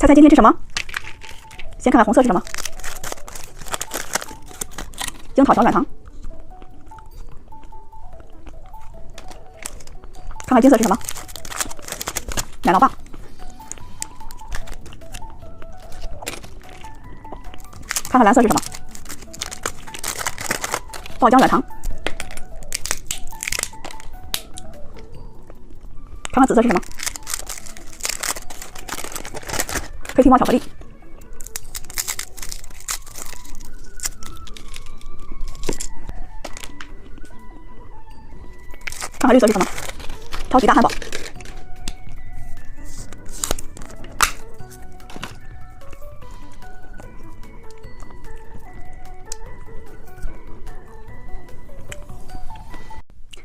猜猜今天吃什么？先看看红色是什么？樱桃小软糖。看看金色是什么？奶酪棒。看看蓝色是什么？爆浆软糖。看看紫色是什么？黑皮猫巧克力。看看绿色是什么？超级大汉堡。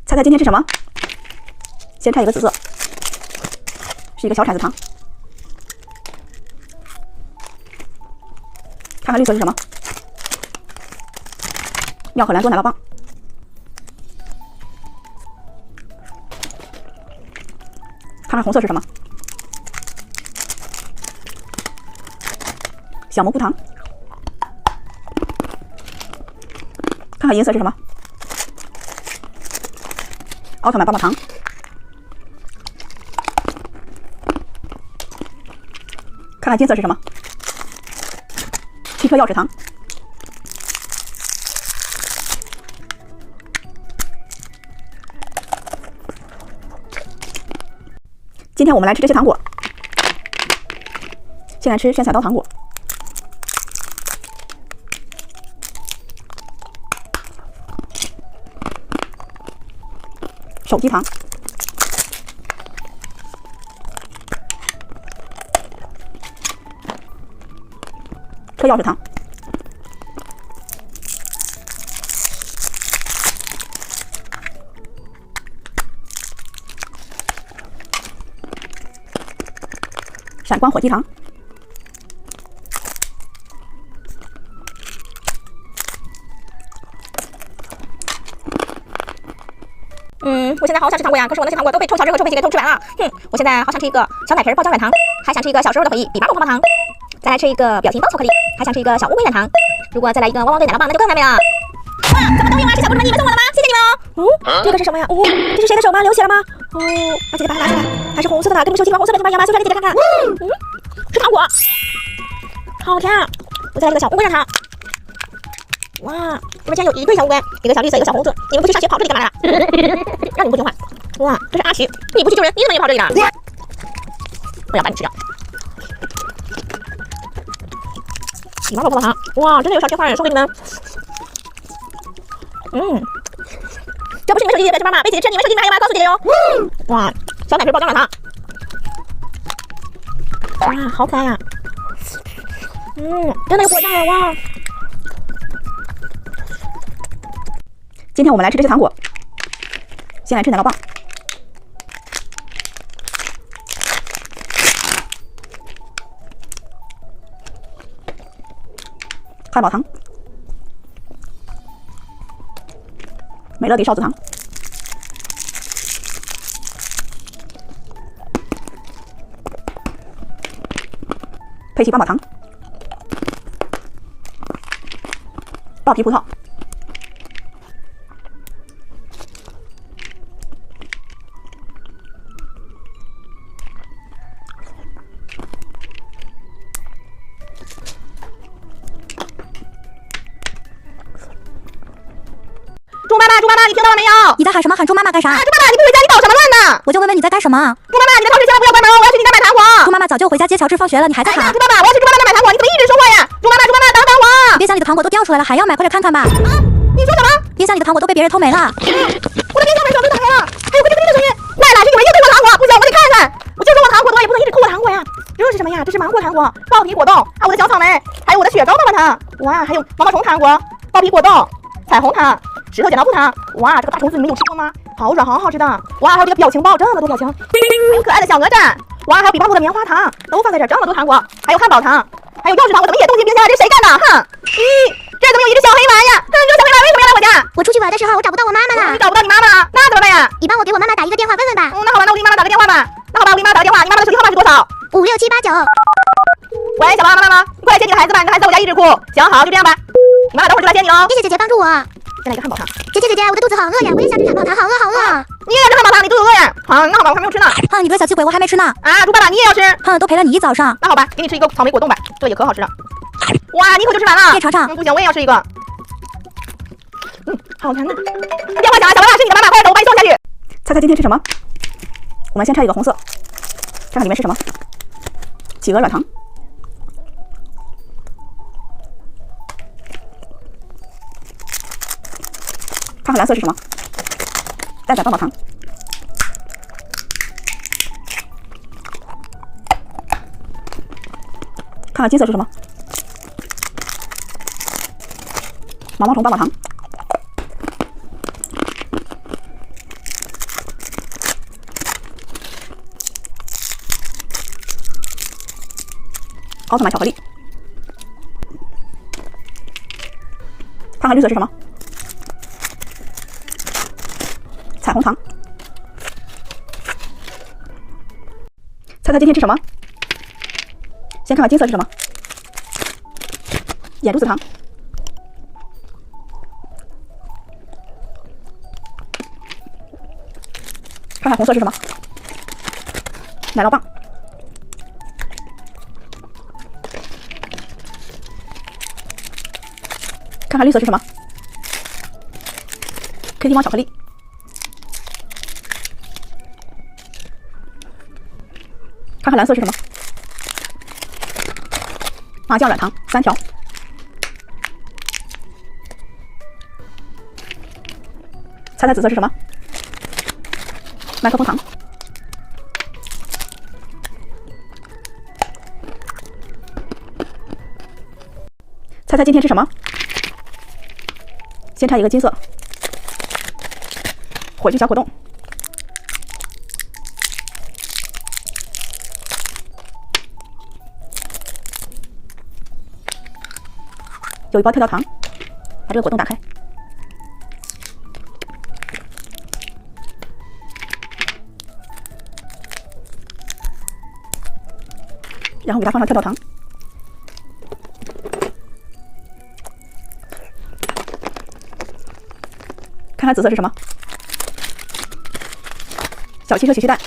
猜猜今天吃什么？先拆一个紫色，是一个小铲子糖。看看绿色是什么？妙可蓝多奶酪棒。看看红色是什么？小蘑菇糖。看看银色是什么？奥特曼棒棒糖。看看金色是什么？汽车钥匙糖。今天我们来吃这些糖果。先来吃山菜刀糖果。手机糖。车钥匙糖。闪光火鸡糖。我现在好想吃糖果呀，可是我那些糖果都被臭小智和臭佩姐给偷吃完了。我现在好想吃一个小奶皮爆浆软糖，还想吃一个小时候的回忆比巴鲁棒棒糖，再来吃一个表情包巧克力，还想吃一个小乌龟软糖。如果再来一个汪汪队奶酪棒，那就更完美了。哇，怎么都有啊？是小布什们你们送我的吗？谢谢你们哦。这个是什么呀？这是谁的手吗？流血了吗？把姐姐把它拿出来，还是红色的呢，跟你们手机里面红色表情包一样吗？秀出来给姐姐看看。是糖果，好甜啊！我再来一个小乌龟软糖。哇，你们竟然有一对小乌龟，一个小绿色，一个小红色，你们不去上学跑这里干嘛来了？让你们不听话。哇，这是阿奇，你不去救人，你怎么也跑这里了？我要把你吃掉。喜妈宝棒棒糖，哇，真的有小天花人送给你们。这不是你们手机里的表情包吗？被姐姐吃，你们手机里面还有吗？告诉姐姐哟。哇，小奶皮爆浆软糖。哇，好可爱呀！真的有果酱了哇！今天我们来吃这些糖果。先来吃奶酪棒。汉堡糖。美乐迪少子糖。佩奇棒棒糖。爆皮葡萄。猪妈妈，你听到了没有？你在喊什么？喊猪妈妈干啥？猪妈妈，你不回家，你捣什么乱呢？我就问问你在干什么？猪妈妈，你的超市千万不要关门哦，我要去你那买糖果。猪妈妈早就回家接乔治放学了，你还在喊？猪妈妈，我要去猪妈妈那买糖果，你怎么一直说话呀？猪妈妈，等等我！冰箱里的糖果都掉出来了，还要买？快点看看吧！你说什么？冰箱里的糖果都被别人偷没了。我的冰箱门早就打开了，还有个叮叮的声音。赖是以为又对我糖果，不行，我得看看。我就说我糖果多，也不能一直抠我糖果呀。这是什么呀？这是芒果糖果、爆皮果冻，还有我的小草莓，还有我的雪糕棒棒糖。哇，还有毛毛虫糖果、爆皮果冻、彩虹糖。石头剪刀布糖，哇，这个大虫子你们有吃过吗？好软，好好吃的。哇，还有这个表情包，这么多表情，还有可爱的小鹅蛋，哇，还有比巴布的棉花糖，都放在这儿，这么多糖果，还有汉堡糖，还有钥匙糖，我怎么也冻进冰箱了？这是谁干的？哼！这怎么有一只小黑娃呀？这个小黑娃为什么要来我家？我出去玩的时候，我找不到我妈妈了。你找不到你妈妈了，那怎么办呀？你帮我给我妈妈打一个电话问问吧。那好吧，那我给你妈妈打个电话吧。那好吧，我给你妈妈打个电话，你妈妈的手机号码是多少？ 56789。喂，小王妈妈，你快来接你的孩子吧，你的孩子在我家一直哭。行，好，就这样吧，你妈妈等会儿就来接你哦。谢谢姐姐帮助我。再来一个汉堡糖。姐姐，我的肚子好饿呀，我也想吃汉堡糖，好饿。你也要吃汉堡糖，你肚子饿呀？好，那好吧，我还没有吃呢。哼，你个小气鬼，我还没吃呢。啊，猪爸爸你也要吃？哼，都陪了你一早上。那好吧，给你吃一个草莓果冻吧，这个也可好吃了。哇，你一口就吃完了。别尝尝。不行，我也要吃一个。好甜呢。电话响了，小王是你的妈妈，快点走，我把你送下去。猜猜今天吃什么？我们先拆一个红色，看看里面是什么。企鹅软糖。看看蓝色是什么？蛋仔棒棒糖。看看金色是什么？毛毛虫棒棒糖。奥特曼巧克力。看看绿色是什么？彩虹糖。猜猜今天吃什么？先看看金色是什么？眼珠子糖。看看红色是什么？奶酪棒。看看绿色是什么 ？Kitty 猫巧克力。看看蓝色是什么？麻酱软糖3条。猜猜紫色是什么？麦克风糖。猜猜今天吃什么？先拆一个金色，火炬小果冻。有一包特调糖，把这个果冻打开。然后给它放上特调糖。看看紫色是什么？小汽车曲奇蛋。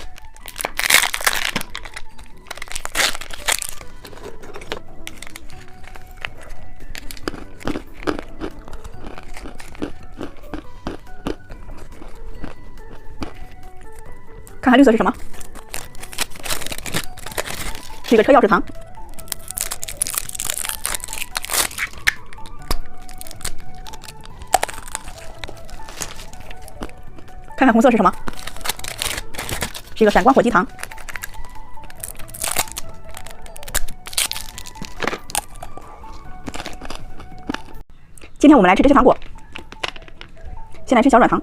看看绿色是什么？是一个车钥匙糖。看看红色是什么？是一个闪光火鸡糖。今天我们来吃这些糖果，先来吃小软糖。